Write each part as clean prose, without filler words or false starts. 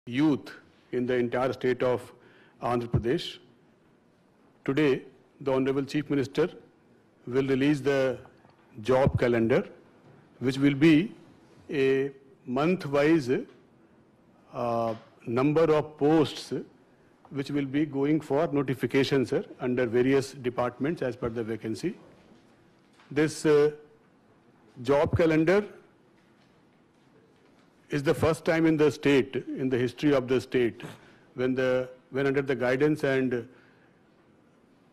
youth in the entire state of Andhra Pradesh. Today, the Honorable Chief Minister will release the job calendar, which will be a month-wise number of posts which will be going for notifications under various departments as per the vacancy. This job calendar is the first time in the state, in the history of the state, when under the guidance and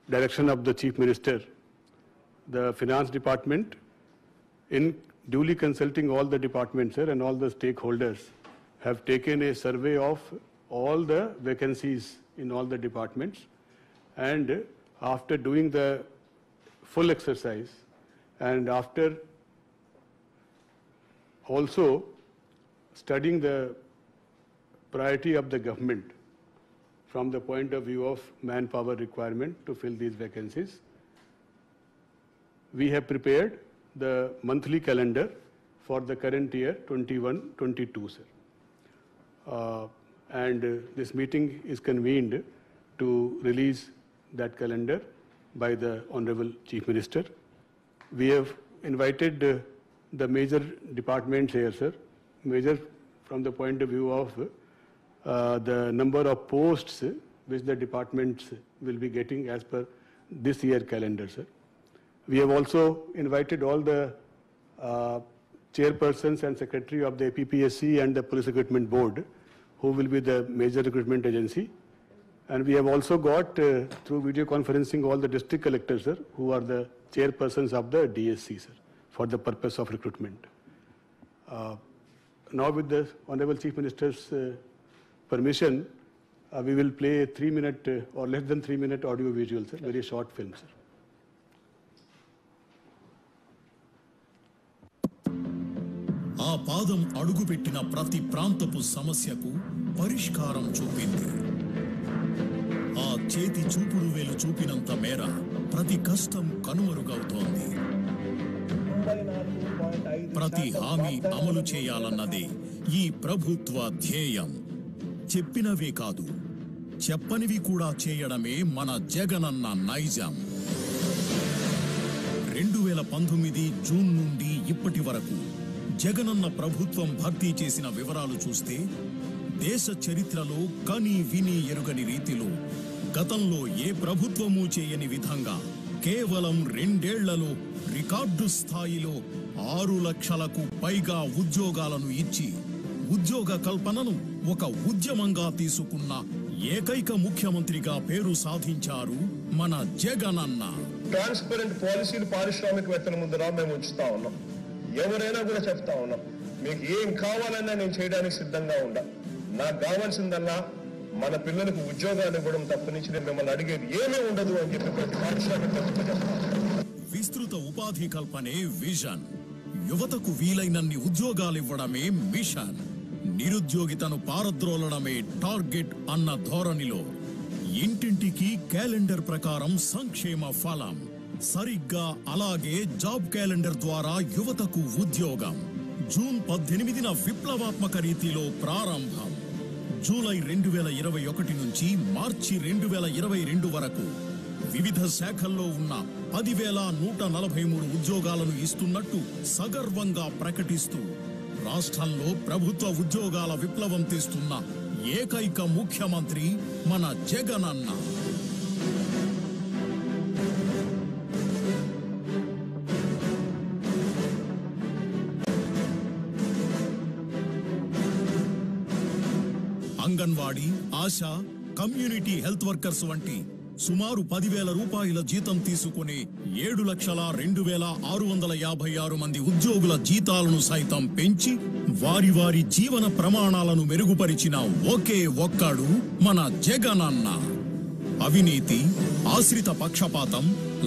direction of the Chief Minister, the Finance Department, in duly consulting all the departments and all the stakeholders, have taken a survey of all the vacancies in all the departments, and after doing the full exercise and after also studying the priority of the government from the point of view of manpower requirement to fill these vacancies, we have prepared the monthly calendar for the current year 21-22, sir. And this meeting is convened to release that calendar by the Honorable Chief Minister. We have invited the major departments here, sir. Major from the point of view of the number of posts which the departments will be getting as per this year calendar, sir. We have also invited all the chairpersons and secretary of the APPSC and the Police Recruitment Board, who will be the major recruitment agency. And we have also got through video conferencing all the district collectors, sir, who are the chairpersons of the DSC, sir, for the purpose of recruitment. Now with the Honorable Chief Minister's permission, we will play a 3-minute or less than 3-minute audio visual, sir, very short film, sir. ఆ పాదం అడుగుపెట్టిన ప్రతి ప్రాంతపు సమస్యకు పరిష్కారం చూపింది. ఆ చేతి చూపుడు వేలు చూపినంత మేర ప్రతి కష్టం కనుమరుగవుతోంది. ప్రతి హామీ అమలు చేయాలన్నదే ఈ ప్రభుత్వ ధ్యేయం. చెప్పినవే కాదు, చెప్పనివి కూడా చేయడమే మన జగనన్న నైజం. 2019 జూన్ నుండి ఇప్పటి వరకు జగనన్న ప్రభుత్వం భర్తీ చేసిన వివరాలు చూస్తే దేశ చరిత్రలో కని విని ఎరుగని రీతిలో గతంలో ఏ ప్రభుత్వము చేయని విధంగా కేవలం 2 ఏళ్లలో రికార్డు స్థాయిలో 6 లక్షలకు పైగా ఉద్యోగాలను ఇచ్చి ఉద్యోగ కల్పనను ఒక ఉద్యమంగా తీసుకున్న ఏకైక ముఖ్యమంత్రిగా పేరు సాధించారు మన జగనన్న. ట్రాన్స్పరెంట్ పాలసీలు పారిశ్రామికవేత్తల ముందర మేము ఉంచుతా ఉన్నాం. ఎవరైనా కూడా చెప్తా ఉన్నాం, మీకు ఏం కావాలన్నా నేను చేయడానికి సిద్ధంగా ఉన్నా. నాకు కావాల్సిందల్లా మన పిల్లలకు ఉద్యోగాలు ఇవ్వడం తప్పనించి నేను మిమ్మల్ని అడిగేది ఏమీ ఉండదు అని చెప్పి ప్రతి పారిశ్రామికవేత్త చెప్తాను. విస్తృత ఉపాధి కల్పనే విజన్, యువతకు వీలైనన్ని ఉద్యోగాలివ్వడమే మిషన్, నిరుద్యోగితను పారద్రోలడమే టార్గెట్ అన్న ధోరణిలో ఇంటింటికి క్యాలెండర్ ప్రకారం సంక్షేమ ఫలం. సరిగ్గా అలాగే జాబ్ క్యాలెండర్ ద్వారా యువతకు ఉద్యోగం. జూన్ 18న విప్లవాత్మక రీతిలో ప్రారంభం. జూలై 2021 నుంచి మార్చి 2022 వరకు వివిధ శాఖల్లో ఉన్న 10,143 ఉద్యోగాలను ఇస్తున్నట్టు సగర్వంగా ప్రకటిస్తూ రాష్ట్రంలో ప్రభుత్వ ఉద్యోగాల విప్లవం తెస్తున్న ఏకైక ముఖ్యమంత్రి మన Jagananna. Anganwadi, ASHA, community health workers వంటి సుమారు 10,000 రూపాయల జీతం తీసుకునే 7,02,656 మంది ఉద్యోగుల జీతాలను సైతం పెంచి వారి వారి జీవన ప్రమాణాలను మెరుగుపరిచిన ఒకే ఒక్కడు మన జగనన్న. అవినీతి, ఆశ్రిత పక్షపాతం,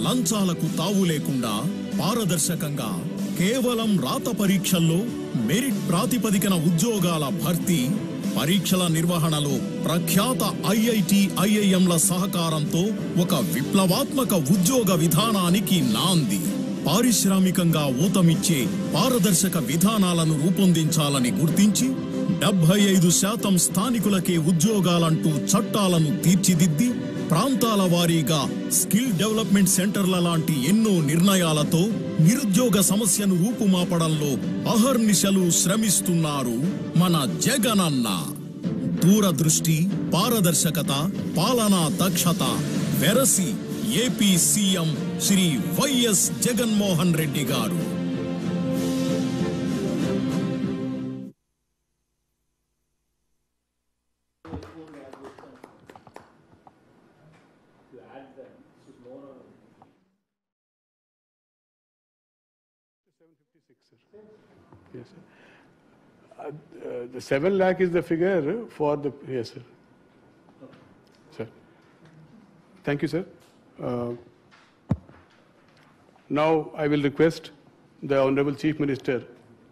లంచాలకు తావు లేకుండా పారదర్శకంగా కేవలం రాత పరీక్షల్లో మెరిట్ ప్రాతిపదికన ఉద్యోగాల భర్తీ, పరీక్షల నిర్వహణలో ప్రఖ్యాత ఐఐటి, ఐఐఎంల సహకారంతో ఒక విప్లవాత్మక ఉద్యోగ విధానానికి నాంది. పారిశ్రామికంగా ఊతమిచ్చే పారదర్శక విధానాలను రూపొందించాలని గుర్తించి 75% స్థానికులకే ఉద్యోగాలంటూ చట్టాలను తీర్చిదిద్ది ప్రాంతాల వారీగా స్కిల్ డెవలప్మెంట్ సెంటర్ల లాంటి ఎన్నో నిర్ణయాలతో నిరుద్యోగ సమస్యను రూపుమాపడంలో అహర్నిశలు శ్రమిస్తున్నారు మన జగనన్న. దూరదృష్టి, పారదర్శకత, పాలనా దక్షత వెరసి ఏపీ సీఎం శ్రీ వైఎస్ జగన్మోహన్ రెడ్డి గారు. Yes, sir. The 7 lakh is the figure for the, yes, sir. Sir. Thank you, sir. Now I will request the Honorable Chief Minister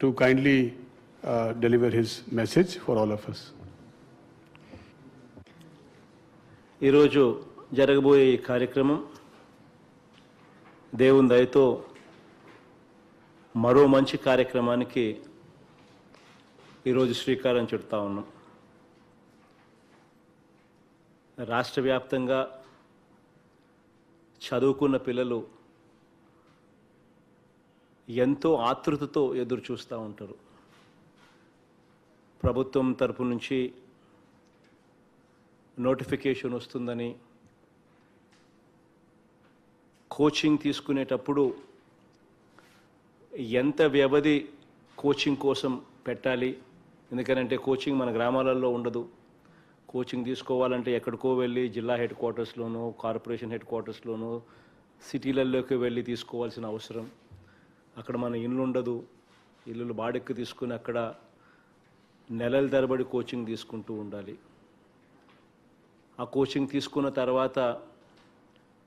to kindly deliver his message for all of us. ఈరోజు జరగబోయే ఈ కార్యక్రమం దేవుని దయతో మరో మంచి కార్యక్రమానికి ఈరోజు శ్రీకారం చుడతా ఉన్నాం. రాష్ట్ర వ్యాప్తంగా చదువుకున్న పిల్లలు ఎంతో ఆతృతతో ఎదురు చూస్తూ ఉంటారు. ప్రభుత్వం తరపు నుంచి నోటిఫికేషన్ వస్తుందని, కోచింగ్ తీసుకునేటప్పుడు ఎంత వ్యవధి కోచింగ్ కోసం పెట్టాలి, ఎందుకంటే కోచింగ్ మన గ్రామాలలో ఉండదు. కోచింగ్ తీసుకోవాలంటే ఎక్కడికో వెళ్ళి జిల్లా హెడ్ క్వార్టర్స్లోనూ, కార్పొరేషన్ హెడ్ క్వార్టర్స్లోనూ, సిటీలలోకి వెళ్ళి తీసుకోవాల్సిన అవసరం. అక్కడ మన ఇల్లు ఉండదు, ఇల్లులు బాడెక్కి తీసుకుని అక్కడ నెలల తరబడి కోచింగ్ తీసుకుంటూ ఉండాలి. ఆ కోచింగ్ తీసుకున్న తర్వాత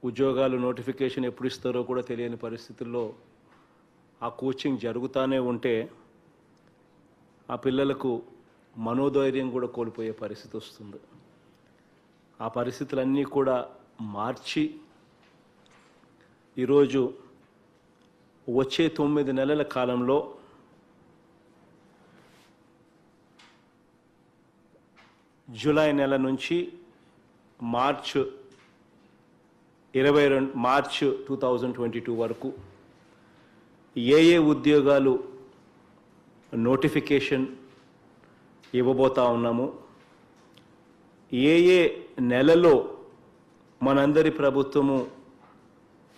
ఉద్యోగాలు నోటిఫికేషన్ ఎప్పుడు ఇస్తారో కూడా తెలియని పరిస్థితుల్లో ఆ కోచింగ్ జరుగుతూనే ఉంటే ఆ పిల్లలకు మనోధైర్యం కూడా కోల్పోయే పరిస్థితి వస్తుంది. ఆ పరిస్థితులన్నీ కూడా మార్చి ఈరోజు వచ్చే 9 నెలల కాలంలో జూలై నెల నుంచి మార్చ్ 2022 వరకు ఏ ఉద్యోగాలు నోటిఫికేషన్ ఇవ్వబోతా ఉన్నాము, ఏ నెలలో మనందరి ప్రభుత్వము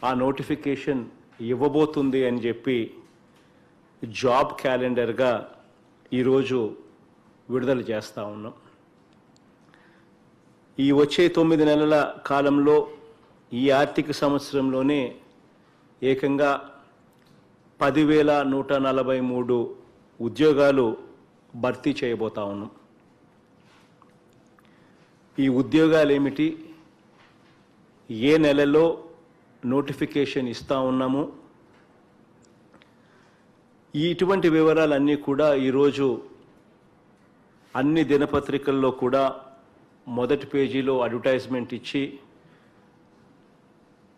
ఆ నోటిఫికేషన్ ఇవ్వబోతుంది అని చెప్పి జాబ్ క్యాలెండర్గా ఈరోజు విడుదల చేస్తూ ఉన్నాం. ఈ వచ్చే 9 నెలల కాలంలో ఈ ఆర్థిక సంవత్సరంలోనే ఏకంగా 10,143 ఉద్యోగాలు భర్తీ చేయబోతా ఉన్నాం. ఈ ఉద్యోగాలు ఏమిటి, ఏ నెలలో నోటిఫికేషన్ ఇస్తూ ఉన్నాము, ఇటువంటి వివరాలన్నీ కూడా ఈరోజు అన్ని దినపత్రికల్లో కూడా మొదటి పేజీలో అడ్వర్టైజ్మెంట్ ఇచ్చి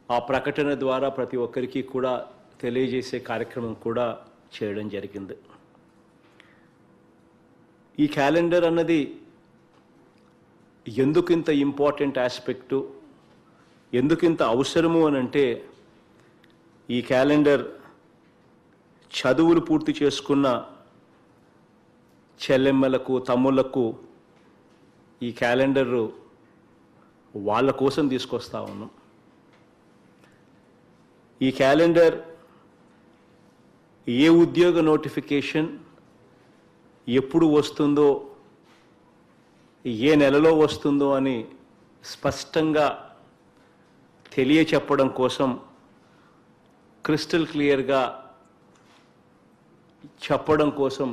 ఆ ప్రకటన ద్వారా ప్రతి ఒక్కరికి కూడా తెలియజేసే కార్యక్రమం కూడా చేయడం జరిగింది. ఈ క్యాలెండర్ అన్నది ఎందుకింత ఇంపార్టెంట్ ఆస్పెక్టు, ఎందుకింత అవసరము అని అంటే, ఈ క్యాలెండర్ చదువులు పూర్తి చేసుకున్న చెల్లెమ్మలకు, తమ్ముళ్లకు ఈ క్యాలెండరు వాళ్ళ కోసం తీసుకొస్తా ఉన్నాం. ఈ క్యాలెండర్ ఏ ఉద్యోగ నోటిఫికేషన్ ఎప్పుడు వస్తుందో, ఏ నెలలో వస్తుందో అని స్పష్టంగా తెలియచెప్పడం కోసం, క్రిస్టల్ క్లియర్గా చెప్పడం కోసం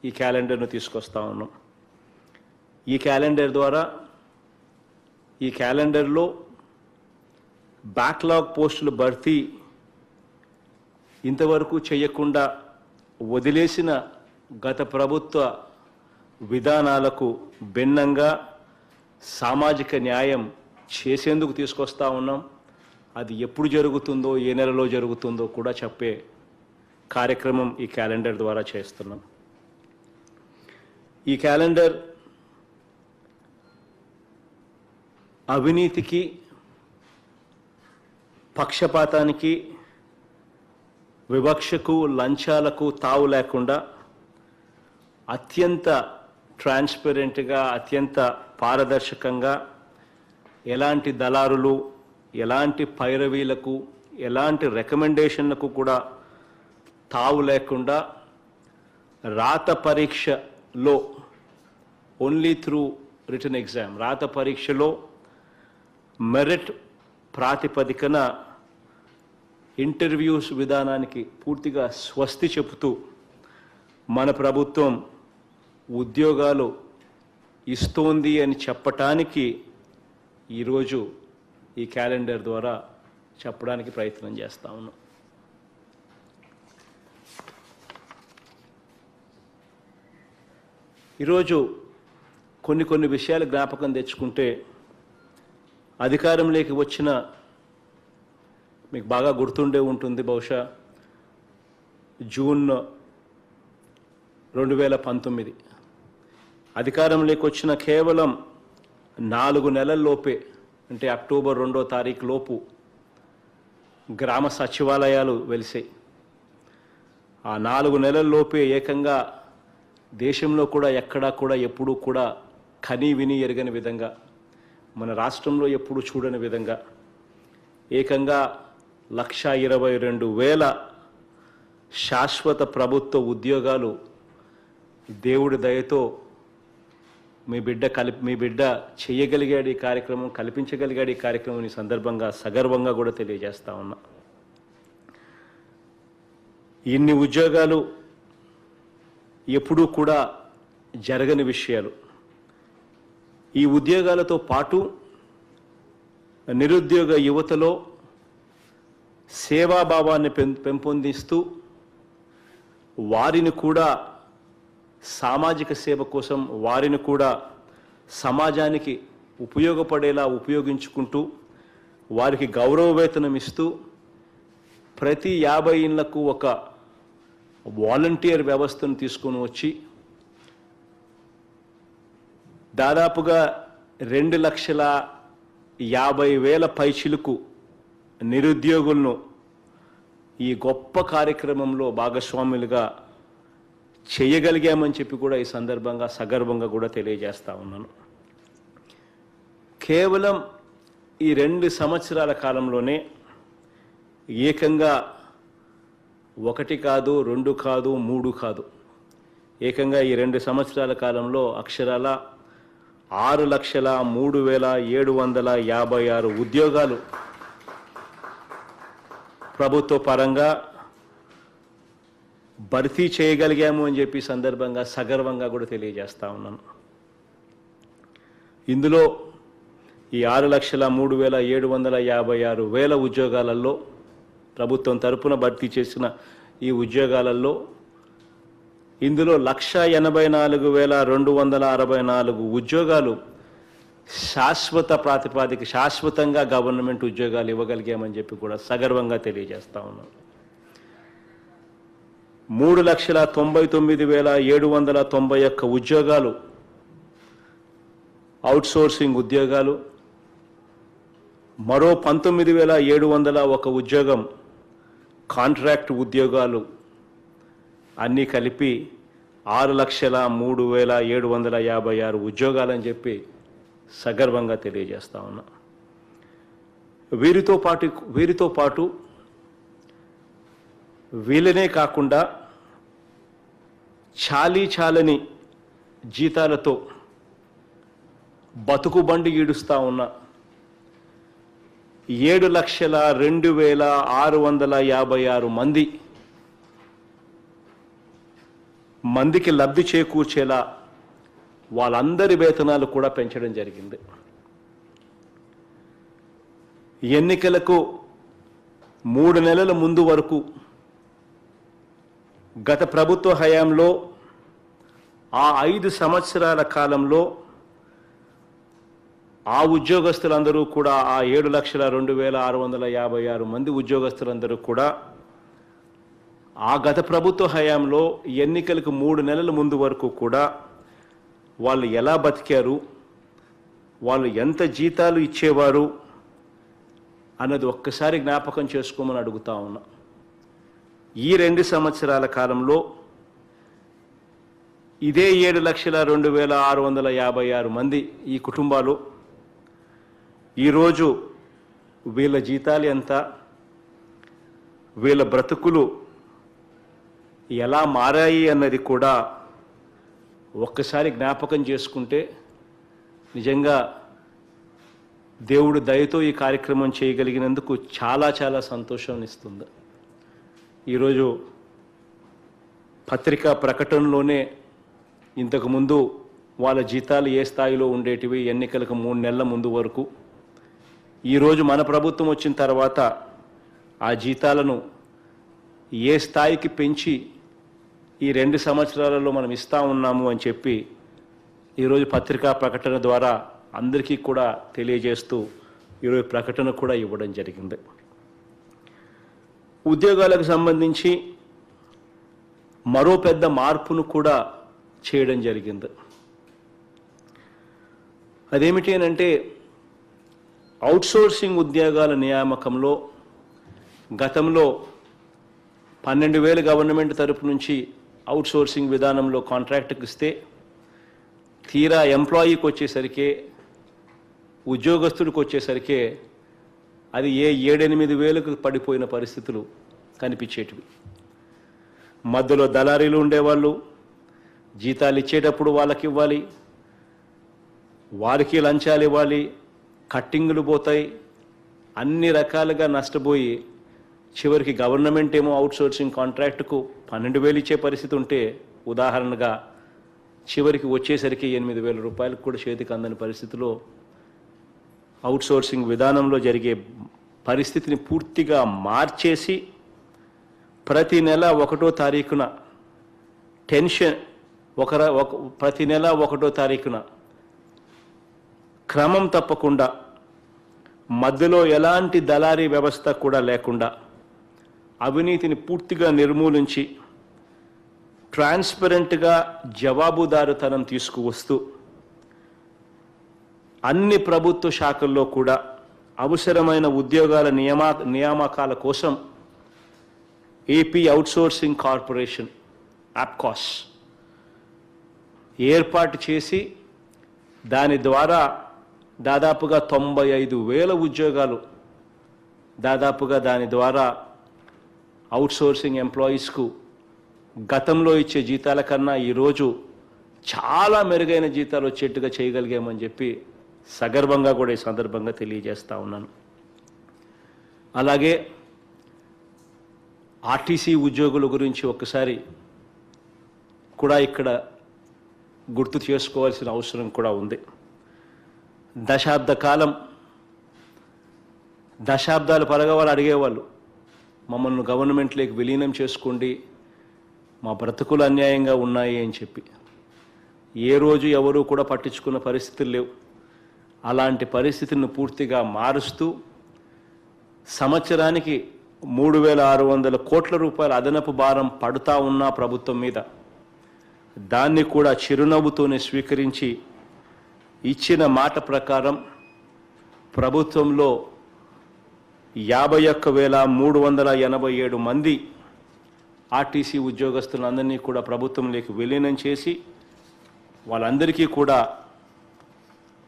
ఈ క్యాలెండర్ను తీసుకొస్తా ఉన్నాం. ఈ క్యాలెండర్ ద్వారా, ఈ క్యాలెండర్లో బ్యాక్లాగ్ పోస్టుల భర్తీ ఇంతవరకు చేయకుండా వదిలేసిన గత ప్రభుత్వ విధానాలకు భిన్నంగా సామాజిక న్యాయం చేసేందుకు తీసుకొస్తా ఉన్నాం. అది ఎప్పుడు జరుగుతుందో, ఏ నెలలో జరుగుతుందో కూడా చెప్పే కార్యక్రమం ఈ క్యాలెండర్ ద్వారా చేస్తున్నాం. ఈ క్యాలెండర్ అవినీతికి, పక్షపాతానికి, వివక్షకు, లంచాలకు తావు లేకుండా అత్యంత ట్రాన్స్పరెంట్గా, అత్యంత పారదర్శకంగా, ఎలాంటి దళారులు, ఎలాంటి పైరవీలకు, ఎలాంటి రికమెండేషన్లకు కూడా తావు లేకుండా రాత పరీక్షలో ఓన్లీ త్రూ రిటన్ ఎగ్జామ్, రాత పరీక్షలో మెరిట్ ప్రాతిపదికన ఇంటర్వ్యూస్ విధానానికి పూర్తిగా స్వస్తి చెబుతూ మన ప్రభుత్వం ఉద్యోగాలు ఇస్తోంది అని చెప్పటానికి ఈరోజు ఈ క్యాలెండర్ ద్వారా చెప్పడానికి ప్రయత్నం చేస్తా ఉన్నాం. ఈరోజు కొన్ని విషయాలు జ్ఞాపకం తెచ్చుకుంటే, అధికారంలోకి వచ్చిన మీకు బాగా గుర్తుండే ఉంటుంది, బహుశా జూన్ 2019 అధికారంలోకి వచ్చిన కేవలం 4 నెలల్లోపే, అంటే అక్టోబర్ 2వ తారీఖు లోపు గ్రామ సచివాలయాలు వెలిసాయి. ఆ 4 నెలల్లోపే ఏకంగా దేశంలో కూడా ఎక్కడా కూడా ఎప్పుడూ కూడా కని విని ఎరగని విధంగా, మన రాష్ట్రంలో ఎప్పుడు చూడని విధంగా ఏకంగా 1,22,000 శాశ్వత ప్రభుత్వ ఉద్యోగాలు దేవుడి దయతో మీ బిడ్డ చేయగలిగాడు, ఈ కార్యక్రమం కల్పించగలిగాడు. ఈ కార్యక్రమం ఈ సందర్భంగా సగర్వంగా కూడా తెలియజేస్తా ఉన్నా. ఇన్ని ఉద్యోగాలు ఎప్పుడూ కూడా జరగని విషయాలు. ఈ ఉద్యోగాలతో పాటు నిరుద్యోగ యువతలో సేవాభావాన్ని పెంపొందిస్తూ వారిని కూడా సామాజిక సేవ కోసం, వారిని కూడా సమాజానికి ఉపయోగపడేలా ఉపయోగించుకుంటూ వారికి గౌరవ వేతనం ఇస్తూ ప్రతి 50 ఇళ్లకు ఒక వాలంటీర్ వ్యవస్థను తీసుకొని వచ్చి దాదాపుగా 2,50,000 పైచిలుకు నిరుద్యోగులను ఈ గొప్ప కార్యక్రమంలో భాగస్వాములుగా చేయగలిగామని చెప్పి కూడా ఈ సందర్భంగా సగర్వంగా కూడా తెలియజేస్తా ఉన్నాను. కేవలం ఈ 2 సంవత్సరాల కాలంలోనే ఏకంగా 1 కాదు, 2 కాదు, 3 కాదు, ఏకంగా ఈ 2 సంవత్సరాల కాలంలో అక్షరాల 6,03,756 ఉద్యోగాలు ప్రభుత్వ పరంగా భర్తీ చేయగలిగాము అని చెప్పి సందర్భంగా సగర్వంగా కూడా తెలియజేస్తా ఉన్నాను. ఇందులో ఈ 6,03,756 ఉద్యోగాలలో ప్రభుత్వం తరపున భర్తీ చేసిన ఈ ఉద్యోగాలలో ఇందులో 1,84,264 ఉద్యోగాలు శాశ్వత ప్రాతిపదిక, శాశ్వతంగా గవర్నమెంట్ ఉద్యోగాలు ఇవ్వగలిగామని చెప్పి కూడా సగర్వంగా తెలియజేస్తా ఉన్నాం. 3,99,791 ఉద్యోగాలు అవుట్సోర్సింగ్ ఉద్యోగాలు, మరో 19,701 ఉద్యోగం కాంట్రాక్ట్ ఉద్యోగాలు, అన్నీ కలిపి 6,03,756 ఉద్యోగాలని చెప్పి సగర్వంగా తెలియజేస్తా ఉన్నా. వీరితో పాటు వీళ్ళనే కాకుండా చాలని జీతాలతో బతుకుబండి ఈడుస్తా ఉన్న 7,02,656 మందికి లబ్ధి చేకూర్చేలా వాళ్ళందరి వేతనాలు కూడా పెంచడం జరిగింది. ఎన్నికలకు 3 నెలల ముందు వరకు గత ప్రభుత్వ హయాంలో ఆ 5 సంవత్సరాల కాలంలో ఆ ఉద్యోగస్తులందరూ కూడా, ఆ 7,02,656 మంది ఉద్యోగస్తులందరూ కూడా ఆ గత ప్రభుత్వ హయాంలో ఎన్నికలకు 3 నెలల ముందు వరకు కూడా వాళ్ళు ఎలా బతికారు, వాళ్ళు ఎంత జీతాలు ఇచ్చేవారు అన్నది ఒక్కసారి జ్ఞాపకం చేసుకోమని అడుగుతా ఉన్నా. ఈ 2 సంవత్సరాల కాలంలో ఇదే 7,02,656 మంది ఈ కుటుంబాలు ఈరోజు వీళ్ళ జీతాలు ఎంత, వీళ్ళ బ్రతుకులు ఎలా మారాయి అన్నది కూడా ఒక్కసారి జ్ఞాపకం చేసుకుంటే నిజంగా దేవుడు దయతో ఈ కార్యక్రమం చేయగలిగినందుకు చాలా చాలా సంతోషాన్ని ఇస్తుంది. ఈరోజు పత్రికా ప్రకటనలోనే ఇంతకుముందు వాళ్ళ జీతాలు ఏ స్థాయిలో ఉండేటివి ఎన్నికలకు 3 నెలల ముందు వరకు, ఈరోజు మన ప్రభుత్వం వచ్చిన తర్వాత ఆ జీతాలను ఏ స్థాయికి పెంచి ఈ 2 సంవత్సరాలలో మనం ఇస్తా ఉన్నాము అని చెప్పి ఈరోజు పత్రికా ప్రకటన ద్వారా అందరికీ కూడా తెలియజేస్తూ ఈరోజు ప్రకటన కూడా ఇవ్వడం జరిగింది. ఉద్యోగాలకు సంబంధించి మరో పెద్ద మార్పును కూడా చేయడం జరిగింది. అదేమిటి అంటే అవుట్సోర్సింగ్ ఉద్యోగాల నియామకంలో గతంలో 12,000 గవర్నమెంట్ తరపు నుంచి అవుట్సోర్సింగ్ విధానంలో కాంట్రాక్ట్కి ఇస్తే తీరా ఎంప్లాయీకి వచ్చేసరికి ఉద్యోగస్తుడికి వచ్చేసరికి అది 7-8,000కు పడిపోయిన పరిస్థితులు కనిపించేటివి. మధ్యలో దళారీలు ఉండేవాళ్ళు, జీతాలు ఇచ్చేటప్పుడు వాళ్ళకి ఇవ్వాలి, వారికి లంచాలు ఇవ్వాలి, కట్టింగులు పోతాయి, అన్ని రకాలుగా నష్టపోయి చివరికి గవర్నమెంట్ ఏమో అవుట్సోర్సింగ్ కాంట్రాక్టుకు 12,000 ఇచ్చే పరిస్థితి ఉంటే ఉదాహరణగా చివరికి వచ్చేసరికి 8,000 రూపాయలకు కూడా చేతికి అందని పరిస్థితిలో అవుట్సోర్సింగ్ విధానంలో జరిగే పరిస్థితిని పూర్తిగా మార్చేసి ప్రతి నెల 1వ తారీఖున టెన్షన్ ప్రతి నెల 1వ తారీఖున క్రమం తప్పకుండా మధ్యలో ఎలాంటి దళారీ వ్యవస్థ కూడా లేకుండా అవినీతిని పూర్తిగా నిర్మూలించి ట్రాన్స్పరెంట్గా జవాబుదారుతనం తీసుకువస్తూ అన్ని ప్రభుత్వ శాఖల్లో కూడా అవసరమైన ఉద్యోగాల నియామకాల కోసం ఏపీ అవుట్సోర్సింగ్ కార్పొరేషన్ ఆప్కాస్ ఏర్పాటు చేసి దాని ద్వారా దాదాపుగా 95,000 ఉద్యోగాలు దాదాపుగా దాని ద్వారా అవుట్సోర్సింగ్ ఎంప్లాయీస్కు గతంలో ఇచ్చే జీతాల కన్నా ఈరోజు చాలా మెరుగైన జీతాలు వచ్చేట్టుగా చేయగలిగామని చెప్పి సగర్వంగా కూడా ఈ సందర్భంగా తెలియజేస్తా ఉన్నాను. అలాగే ఆర్టీసీ ఉద్యోగుల గురించి ఒక్కసారి కూడా ఇక్కడ గుర్తు చేసుకోవాల్సిన అవసరం కూడా ఉంది. దశాబ్దాల పరగా వాళ్ళు అడిగేవాళ్ళు, మమ్మల్ని గవర్నమెంట్లోకి విలీనం చేసుకోండి, మా బ్రతుకులు అన్యాయంగా ఉన్నాయి అని చెప్పి. ఏ రోజు ఎవరూ కూడా పట్టించుకున్న పరిస్థితులు లేవు. అలాంటి పరిస్థితిని పూర్తిగా మారుస్తూ సంవత్సరానికి 3,600 కోట్ల రూపాయల అదనపు భారం పడుతూ ఉన్న ప్రభుత్వం మీద దాన్ని కూడా చిరునవ్వుతోనే స్వీకరించి ఇచ్చిన మాట ప్రకారం ప్రభుత్వంలో 51,387 మంది ఆర్టీసీ ఉద్యోగస్తులందరినీ కూడా ప్రభుత్వంలోకి విలీనం చేసి వాళ్ళందరికీ కూడా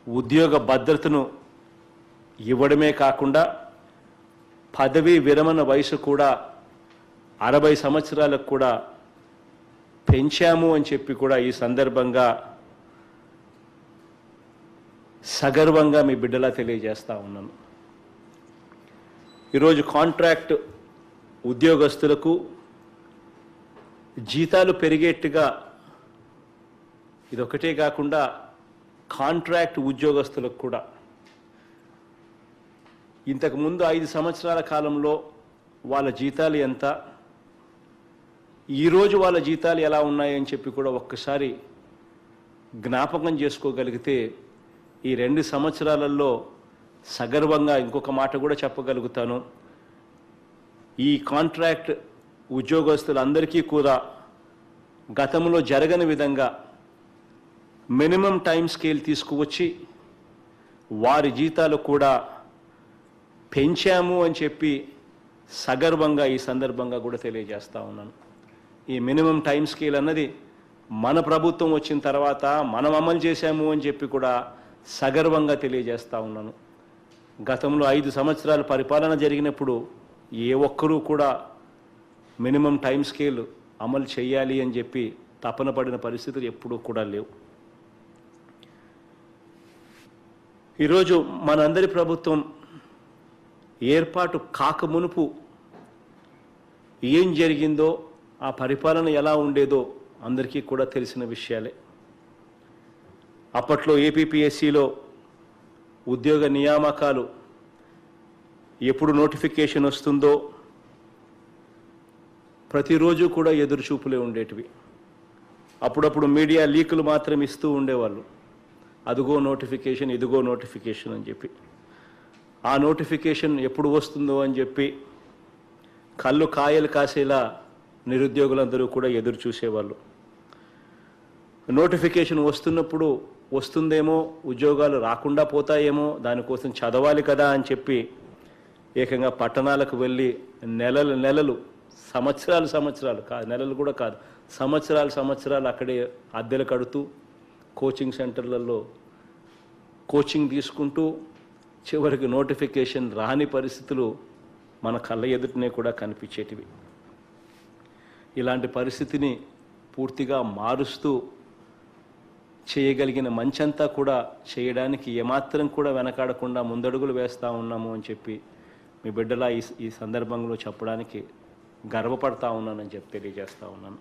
ఉద్యోగ భద్రతను ఇవ్వడమే కాకుండా పదవీ విరమణ వయసు కూడా 60 సంవత్సరాలకు కూడా పెంచాము అని చెప్పి కూడా ఈ సందర్భంగా సగర్వంగా మీ బిడ్డలా తెలియజేస్తా ఉన్నాను. ఈరోజు కాంట్రాక్ట్ ఉద్యోగస్తులకు జీతాలు పెరిగేట్టుగా ఇదొకటే కాకుండా కాంట్రాక్ట్ ఉద్యోగస్తులకు కూడా ఇంతకుముందు 5 సంవత్సరాల కాలంలో వాళ్ళ జీతాలు ఎంత, ఈరోజు వాళ్ళ జీతాలు ఎలా ఉన్నాయని చెప్పి కూడా ఒక్కసారి జ్ఞాపకం చేసుకోగలిగితే ఈ 2 సంవత్సరాలలో సగర్వంగా ఇంకొక మాట కూడా చెప్పగలుగుతాను. ఈ కాంట్రాక్ట్ ఉద్యోగస్తులందరికీ కూడా గతంలో జరగని విధంగా మినిమం టైం స్కేల్ తీసుకువచ్చి వారి జీతాలు కూడా పెంచాము అని చెప్పి సగర్వంగా ఈ సందర్భంగా కూడా తెలియజేస్తా ఉన్నాను. ఈ మినిమం టైం స్కేల్ అన్నది మన ప్రభుత్వం వచ్చిన తర్వాత మనం అమలు చేశాము అని చెప్పి కూడా సగర్వంగా తెలియజేస్తా ఉన్నాను. గతంలో 5 సంవత్సరాల పరిపాలన జరిగినప్పుడు ఏ ఒక్కరూ కూడా మినిమం టైం స్కేల్ అమలు చేయాలి అని చెప్పి తపన పడిన పరిస్థితులు ఎప్పుడూ కూడా లేవు. ఈరోజు మనందరి ప్రభుత్వం ఏర్పాటు కాకమునుపు ఏం జరిగిందో, ఆ పరిపాలన ఎలా ఉండేదో అందరికీ కూడా తెలిసిన విషయాలే. అప్పట్లో ఏపీపీఎస్సీలో ఉద్యోగ నియామకాలు ఎప్పుడు నోటిఫికేషన్ వస్తుందో ప్రతిరోజు కూడా ఎదురుచూపులే ఉండేటివి. అప్పుడప్పుడు మీడియా లీకులు మాత్రం ఇస్తూ ఉండేవాళ్ళు, అదుగో నోటిఫికేషన్, ఇదిగో నోటిఫికేషన్ అని చెప్పి. ఆ నోటిఫికేషన్ ఎప్పుడు వస్తుందో అని చెప్పి కళ్ళు కాయలు కాసేలా నిరుద్యోగులందరూ కూడా ఎదురు చూసేవాళ్ళు. నోటిఫికేషన్ వస్తున్నప్పుడు వస్తుందేమో, ఉద్యోగాలు రాకుండా పోతాయేమో, దానికోసం చదవాలి కదా అని చెప్పి ఏకంగా పట్టణాలకు వెళ్ళి నెలలు సంవత్సరాలు కాదు, నెలలు కూడా కాదు, సంవత్సరాలు అక్కడే అద్దెలు కడుతూ కోచింగ్ సెంటర్లలో కోచింగ్ తీసుకుంటూ చివరికి నోటిఫికేషన్ రాని పరిస్థితులు మన కళ్ళ ఎదుటనే కూడా కనిపించేటివి. ఇలాంటి పరిస్థితిని పూర్తిగా మారుస్తూ చేయగలిగిన మంచంతా కూడా చేయడానికి ఏమాత్రం కూడా వెనకాడకుండా ముందడుగులు వేస్తూ ఉన్నాము అని చెప్పి మీ బిడ్డలా ఈ సందర్భంలో చెప్పడానికి గర్వపడతా ఉన్నానని చెప్పి తెలియజేస్తూ ఉన్నాను.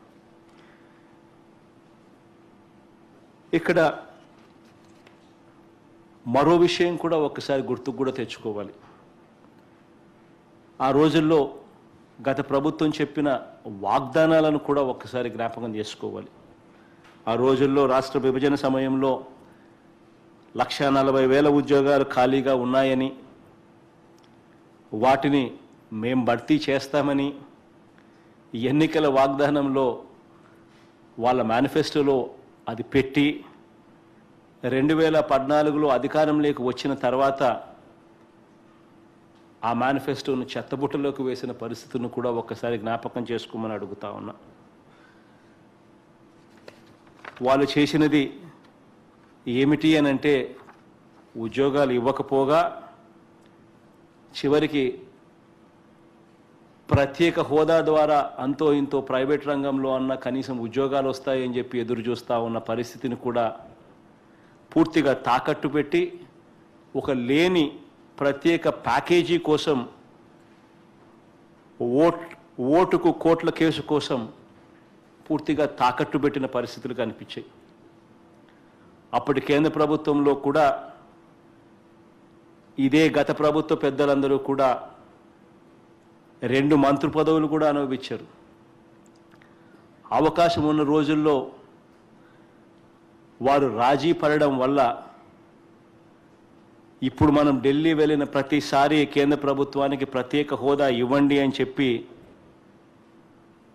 ఇక్కడ మరో విషయం కూడా ఒక్కసారి గుర్తుకు కూడా తెచ్చుకోవాలి. ఆ రోజుల్లో గత ప్రభుత్వం చెప్పిన వాగ్దానాలను కూడా ఒక్కసారి జ్ఞాపకం చేసుకోవాలి. ఆ రోజుల్లో రాష్ట్ర విభజన సమయంలో 1,40,000 ఉద్యోగాలు ఖాళీగా ఉన్నాయని, వాటిని మేం భర్తీ చేస్తామని ఎన్నికల వాగ్దానంలో వాళ్ళ మేనిఫెస్టోలో అది పెట్టి 2014లో అధికారంలోకి వచ్చిన తర్వాత ఆ మేనిఫెస్టోను చెత్తబుట్టలోకి వేసిన పరిస్థితులను కూడా ఒక్కసారి జ్ఞాపకం చేసుకోమని అడుగుతా ఉన్నా. వాళ్ళు చేసినది ఏమిటి అని అంటే, ఉద్యోగాలు ఇవ్వకపోగా చివరికి ప్రత్యేక హోదా ద్వారా అంతో ఇంతో ప్రైవేట్ రంగంలో అన్న కనీసం ఉద్యోగాలు వస్తాయని చెప్పి ఎదురు చూస్తూ ఉన్న పరిస్థితిని కూడా పూర్తిగా తాకట్టు పెట్టి ఒక లేని ప్రత్యేక ప్యాకేజీ కోసం, ఓటుకు కోట్ల కేసు కోసం పూర్తిగా తాకట్టు పెట్టిన పరిస్థితులు కనిపించాయి. అప్పటి కేంద్ర ప్రభుత్వంలో కూడా ఇదే గత ప్రభుత్వ పెద్దలందరూ కూడా 2 మంత్రి పదవులు కూడా అనుభవించారు. అవకాశం ఉన్న రోజుల్లో వారు రాజీ పడడం వల్ల ఇప్పుడు మనం ఢిల్లీ వెళ్ళిన ప్రతిసారి కేంద్ర ప్రభుత్వానికి ప్రత్యేక హోదా ఇవ్వండి అని చెప్పి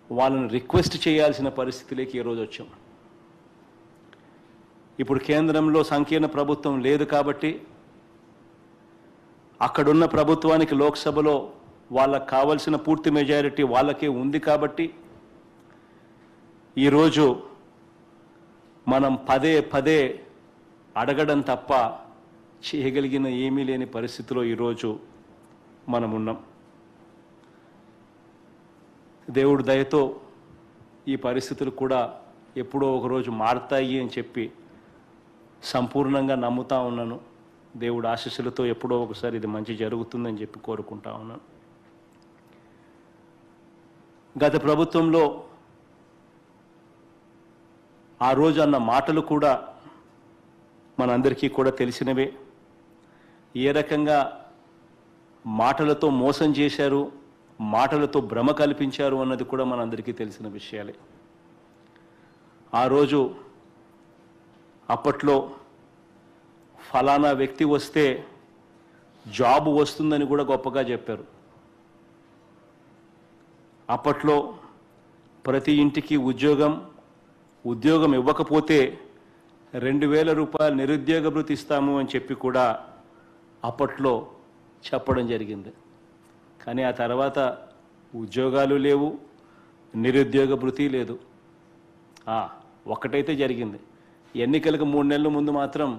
వాళ్ళని రిక్వెస్ట్ చేయాల్సిన పరిస్థితిలోకి ఈరోజు వచ్చాం. ఇప్పుడు కేంద్రంలో సంకీర్ణ ప్రభుత్వం లేదు కాబట్టి అక్కడున్న ప్రభుత్వానికి లోక్సభలో వాళ్ళకు కావాల్సిన పూర్తి మెజారిటీ వాళ్ళకే ఉంది కాబట్టి ఈరోజు మనం పదే అడగడం తప్ప చేయగలిగిన ఏమీ లేని పరిస్థితిలో ఈరోజు మనం ఉన్నాం. దేవుడి దయతో ఈ పరిస్థితులు కూడా ఎప్పుడో ఒకరోజు మారుతాయి అని చెప్పి సంపూర్ణంగా నమ్ముతా ఉన్నాను. దేవుడి ఆశీస్సులతో ఎప్పుడో ఒకసారి ఇది మంచి జరుగుతుందని చెప్పి కోరుకుంటా ఉన్నాను. గత ప్రభుత్వంలో ఆ రోజు అన్న మాటలు కూడా మనందరికీ కూడా తెలిసినవే. ఏ రకంగా మాటలతో మోసం చేశారు, మాటలతో భ్రమ కల్పించారు అన్నది కూడా మనందరికీ తెలిసిన విషయాలే. ఆ రోజు అప్పట్లో ఫలానా వ్యక్తి వస్తే జాబ్ వస్తుందని కూడా గొప్పగా చెప్పారు. అప్పట్లో ప్రతి ఇంటికి ఉద్యోగం ఇవ్వకపోతే 2,000 రూపాయలు నిరుద్యోగ భృతి ఇస్తాము అని చెప్పి కూడా అప్పట్లో చెప్పడం జరిగింది. కానీ ఆ తర్వాత ఉద్యోగాలు లేవు, నిరుద్యోగ భృతి లేదు. ఒక్కటైతే జరిగింది, ఎన్నికలకు 3 నెలల ముందు మాత్రం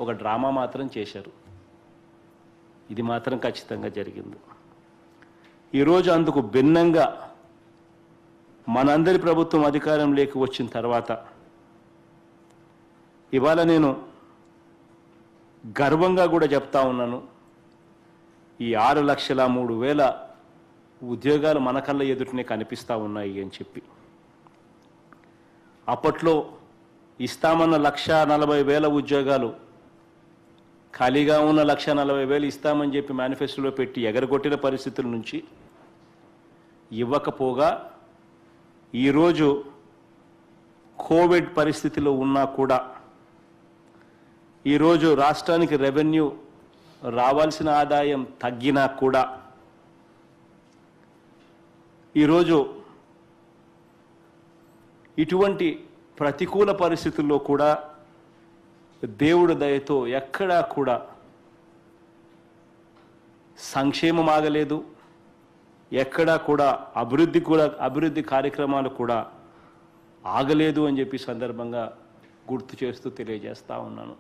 ఒక డ్రామా మాత్రం చేశారు. ఇది మాత్రం ఖచ్చితంగా జరిగింది. ఈరోజు అందుకు భిన్నంగా మనందరి ప్రభుత్వం అధికారంలోకి వచ్చిన తర్వాత ఇవాళ నేను గర్వంగా కూడా చెప్తా ఉన్నాను, ఈ 6,03,000 ఉద్యోగాలు మన కళ్ళ ఎదుటనే కనిపిస్తూ ఉన్నాయి అని చెప్పి. అప్పట్లో ఇస్తామన్న 1,40,000 ఉద్యోగాలు, ఖాళీగా ఉన్న 1,40,000 ఇస్తామని చెప్పి మేనిఫెస్టోలో పెట్టి ఎగరగొట్టిన పరిస్థితుల నుంచి ఇవ్వకపోగా ఈరోజు కోవిడ్ పరిస్థితిలో ఉన్నా కూడా ఈరోజు రాష్ట్రానికి రెవెన్యూ రావాల్సిన ఆదాయం తగ్గినా కూడా ఈరోజు ఇటువంటి ప్రతికూల పరిస్థితుల్లో కూడా దేవుడి దయతో ఎక్కడా కూడా సంక్షేమం ఆగలేదు, ఎక్కడా కూడా అభివృద్ధి కార్యక్రమాలు కూడా ఆగలేదు అని చెప్పి సందర్భంగా గుర్తు చేస్తూ తెలియజేస్తా ఉన్నాను.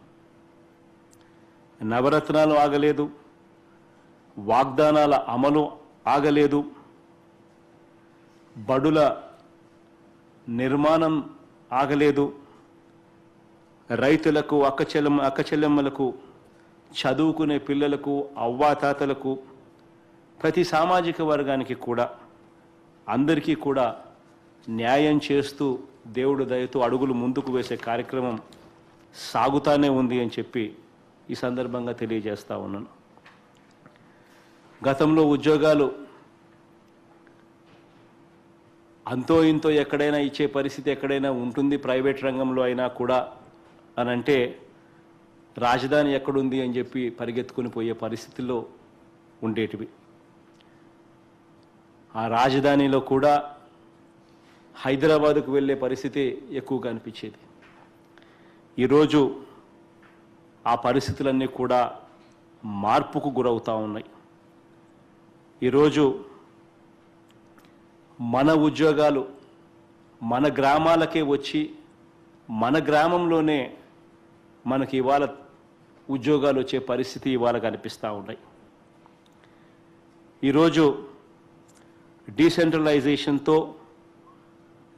నవరత్నాలు ఆగలేదు, వాగ్దానాల అమలు ఆగలేదు, బడుల నిర్మాణం ఆగలేదు, రైతులకు అక్కచెల్లెమ్మలకు చదువుకునే పిల్లలకు అవ్వాతాతలకు ప్రతి సామాజిక వర్గానికి కూడా అందరికీ కూడా న్యాయం చేస్తూ దేవుడి దయతో అడుగులు ముందుకు వేసే కార్యక్రమం సాగుతానే ఉంది అని చెప్పి ఈ సందర్భంగా తెలియజేస్తా ఉన్నాను. గతంలో ఉద్యోగాలు అంతో ఇంతో ఎక్కడైనా ఇచ్చే పరిస్థితి ఎక్కడైనా ఉంటుంది ప్రైవేట్ రంగంలో అయినా కూడా అని అంటే రాజధాని ఎక్కడుంది అని చెప్పి పరిగెత్తుకుని పోయే పరిస్థితుల్లో ఉండేటివి. ఆ రాజధానిలో కూడా హైదరాబాదుకు వెళ్ళే పరిస్థితి ఎక్కువగా అనిపించేది. ఈరోజు ఆ పరిస్థితులన్నీ కూడా మార్పుకు గురవుతూ ఉన్నాయి. ఈరోజు మన ఉద్యోగాలు మన గ్రామాలకే వచ్చి మన గ్రామంలోనే మనకి ఇవాళ ఉద్యోగాలు వచ్చే పరిస్థితి ఇవాళ కనిపిస్తూ ఉన్నాయి. ఈరోజు డీసెంట్రలైజేషన్తో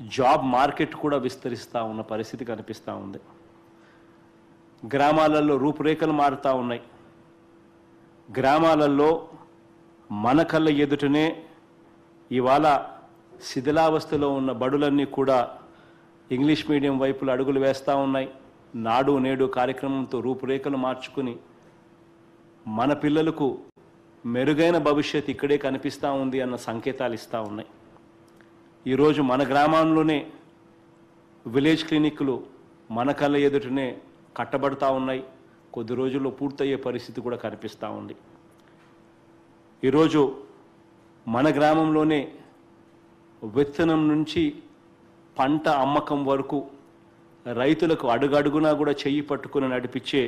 జాబ్ మార్కెట్ కూడా విస్తరిస్తూ ఉన్న పరిస్థితి కనిపిస్తూ ఉంది. గ్రామాలలో రూపురేఖలు మారుతూ ఉన్నాయి. గ్రామాలలో మన కళ్ళ ఎదుటనే ఇవాళ శిథిలావస్థలో ఉన్న బడులన్నీ కూడా ఇంగ్లీష్ మీడియం వైపులు అడుగులు వేస్తూ ఉన్నాయి. నాడు నేడు కార్యక్రమంతో రూపురేఖలు మార్చుకుని మన పిల్లలకు మెరుగైన భవిష్యత్తు ఇక్కడే కనిపిస్తూ ఉంది అన్న సంకేతాలు ఇస్తూ ఉన్నాయి. ఈరోజు మన గ్రామంలోనే విలేజ్ క్లినిక్లు మన కళ్ళ ఎదుటనే కట్టబడతా ఉన్నాయి. కొద్ది రోజుల్లో పూర్తయ్యే పరిస్థితి కూడా కనిపిస్తూ ఉంది. ఈరోజు మన గ్రామంలోనే విత్తనం నుంచి పంట అమ్మకం వరకు రైతులకు అడుగడుగునా కూడా చెయ్యి పట్టుకుని నడిపించే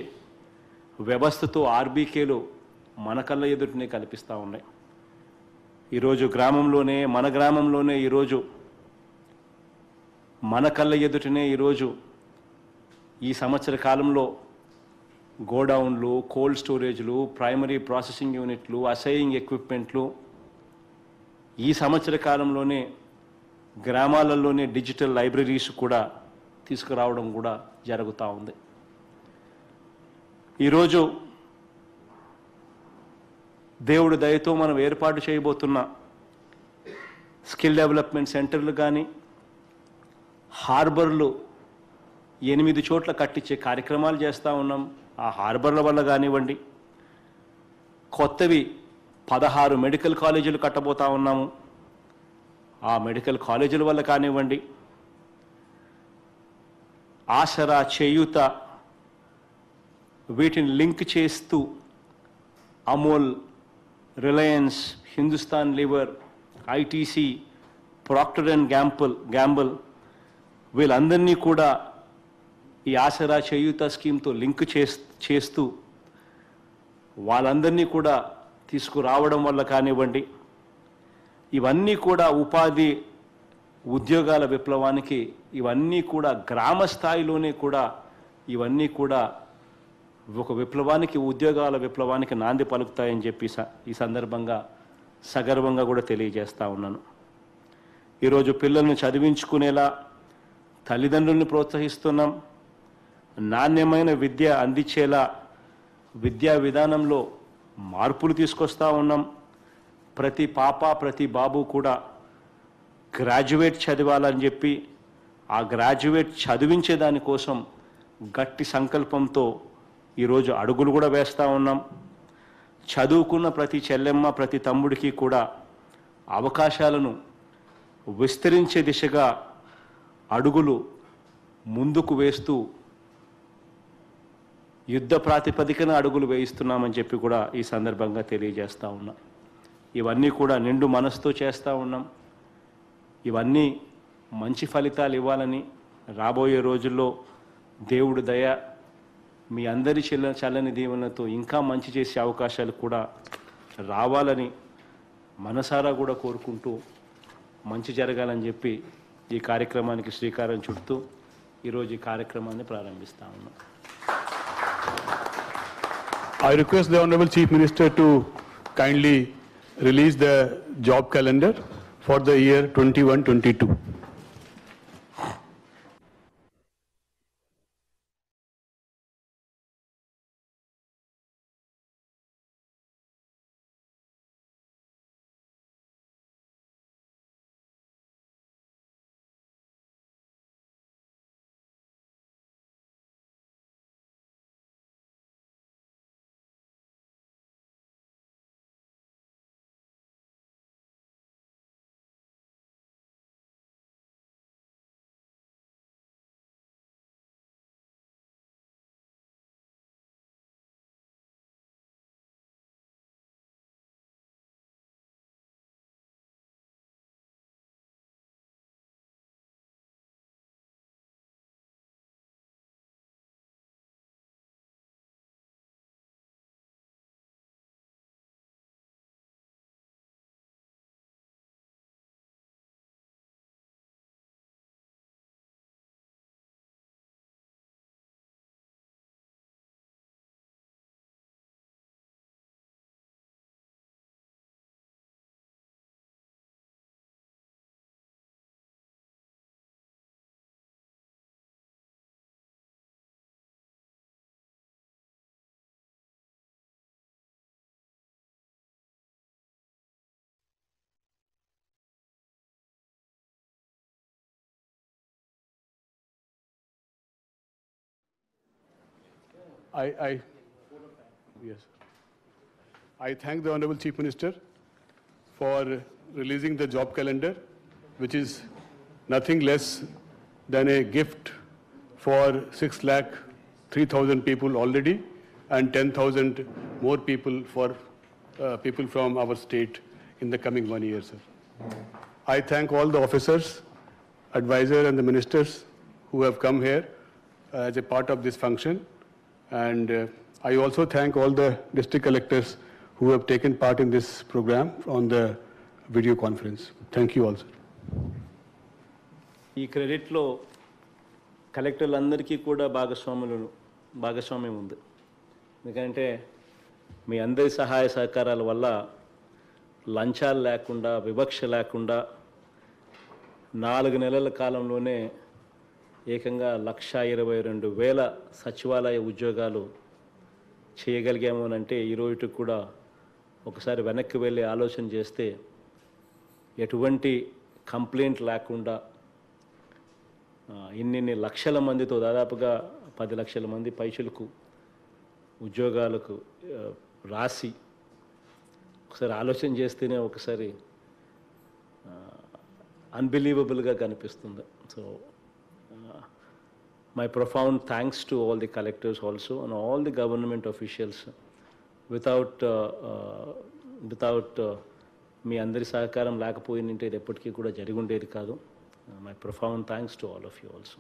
వ్యవస్థతో ఆర్బీకేలు మన కళ్ళ ఎదుటనే కనిపిస్తూ ఉన్నాయి. ఈరోజు మన గ్రామంలోనే ఈరోజు మన కళ్ళ ఎదుటనే ఈరోజు ఈ సంవత్సర కాలంలో గోడౌన్లు, కోల్డ్ స్టోరేజ్లు, ప్రైమరీ ప్రాసెసింగ్ యూనిట్లు, అసైయింగ్ ఎక్విప్మెంట్లు, ఈ సంవత్సర కాలంలోనే గ్రామాలలోనే డిజిటల్ లైబ్రరీస్ కూడా తీసుకురావడం కూడా జరుగుతూ ఉంది. ఈరోజు దేవుడి దయతో మనం ఏర్పాటు చేయబోతున్న స్కిల్ డెవలప్మెంట్ సెంటర్లు కానీ హార్బర్లు 8 చోట్ల కట్టించే కార్యక్రమాలు చేస్తూ ఉన్నాం. ఆ హార్బర్ల వల్ల కానివ్వండి, కొత్తవి 16 మెడికల్ కాలేజీలు కట్టబోతా ఉన్నాము. ఆ మెడికల్ కాలేజీల వల్ల కానివ్వండి, ఆసరా, చేయూత వీటిని లింక్ చేస్తూ Amul, Reliance, Hindustan liver, ITC, Procter and Gamble వీళ్ళందరినీ కూడా ఈ ఆసరా చేయూత స్కీమ్తో లింక్ చేస్తూ వాళ్ళందరినీ కూడా తీసుకురావడం వల్ల కానివ్వండి, ఇవన్నీ కూడా ఉపాధి ఉద్యోగాల విప్లవానికి, ఇవన్నీ కూడా గ్రామ స్థాయిలోనే కూడా ఇవన్నీ కూడా ఒక విప్లవానికి, ఉద్యోగాల విప్లవానికి నాంది పలుకుతాయని చెప్పి ఈ సందర్భంగా సగర్వంగా కూడా తెలియజేస్తూ ఉన్నాను. ఈరోజు పిల్లల్ని చదివించుకునేలా తల్లిదండ్రులను ప్రోత్సహిస్తున్నాం. నాణ్యమైన విద్య అందించేలా విద్యా విధానంలో మార్పులు తీసుకొస్తా ఉన్నాం. ప్రతి పాప ప్రతి బాబు కూడా గ్రాడ్యుయేట్ చదవాలని చెప్పి ఆ గ్రాడ్యుయేట్ చదివించే దానికోసం గట్టి సంకల్పంతో ఈరోజు అడుగులు కూడా వేస్తూ ఉన్నాం. చదువుకున్న ప్రతి చెల్లెమ్మ ప్రతి తమ్ముడికి కూడా అవకాశాలను విస్తరించే దిశగా అడుగులు ముందుకు వేస్తూ యుద్ధ ప్రాతిపదికన అడుగులు వేయిస్తున్నామని చెప్పి కూడా ఈ సందర్భంగా తెలియజేస్తూ ఉన్నాం. ఇవన్నీ కూడా నిండు మనసుతో చేస్తూ ఉన్నాం. ఇవన్నీ మంచి ఫలితాలు ఇవ్వాలని, రాబోయే రోజుల్లో దేవుడి దయ, మీ అందరి చల్లని దీవెనలతో ఇంకా మంచి చేసే అవకాశాలు కూడా రావాలని మనసారా కూడా కోరుకుంటూ మంచి జరగాలని చెప్పి ఈ కార్యక్రమానికి శ్రీకారం చుడుతూ ఈరోజు ఈ కార్యక్రమాన్ని ప్రారంభిస్తా ఉన్నాం. I request the Honorable Chief Minister to kindly release the job calendar for the year 21-22. Yes. I thank the Honorable Chief Minister for releasing the job calendar, which is nothing less than a gift for 6,03,000 people already and 10,000 more people for people from our state in the coming 1 year, sir. I thank all the officers, advisors and the ministers who have come here as a part of this function. And I also thank all the district collectors who have taken part in this program on the video conference. Thank you all, sir. ఈ క్రెడిట్లో కలెక్టర్లందరికీ కూడా భాగస్వామ్యం ఉంది. ఎందుకంటే మీ అందరి సహాయ సహకారాల వల్ల లంచాలు లేకుండా, వివక్ష లేకుండా 4 నెలల కాలంలోనే ఏకంగా 1,22,000 సచివాలయ ఉద్యోగాలు చేయగలిగాము అని అంటే ఈ రోజుకి కూడా ఒకసారి వెనక్కి వెళ్ళి ఆలోచన చేస్తే ఎటువంటి కంప్లైంట్ లేకుండా ఇన్ని లక్షల మందితో దాదాపుగా 10 లక్షల మంది పైచులకు ఉద్యోగాలకు రాసి ఒకసారి ఆలోచన చేస్తేనే ఒకసారి అన్బిలీవబుల్గా కనిపిస్తుంది. So my profound thanks to all the collectors also and all the government officials. Without మీ అందరి సహకారం లేకపోయిందంటే ఇది ఎప్పటికీ కూడా జరిగి ఉండేది కాదు. My profound thanks to all of you also.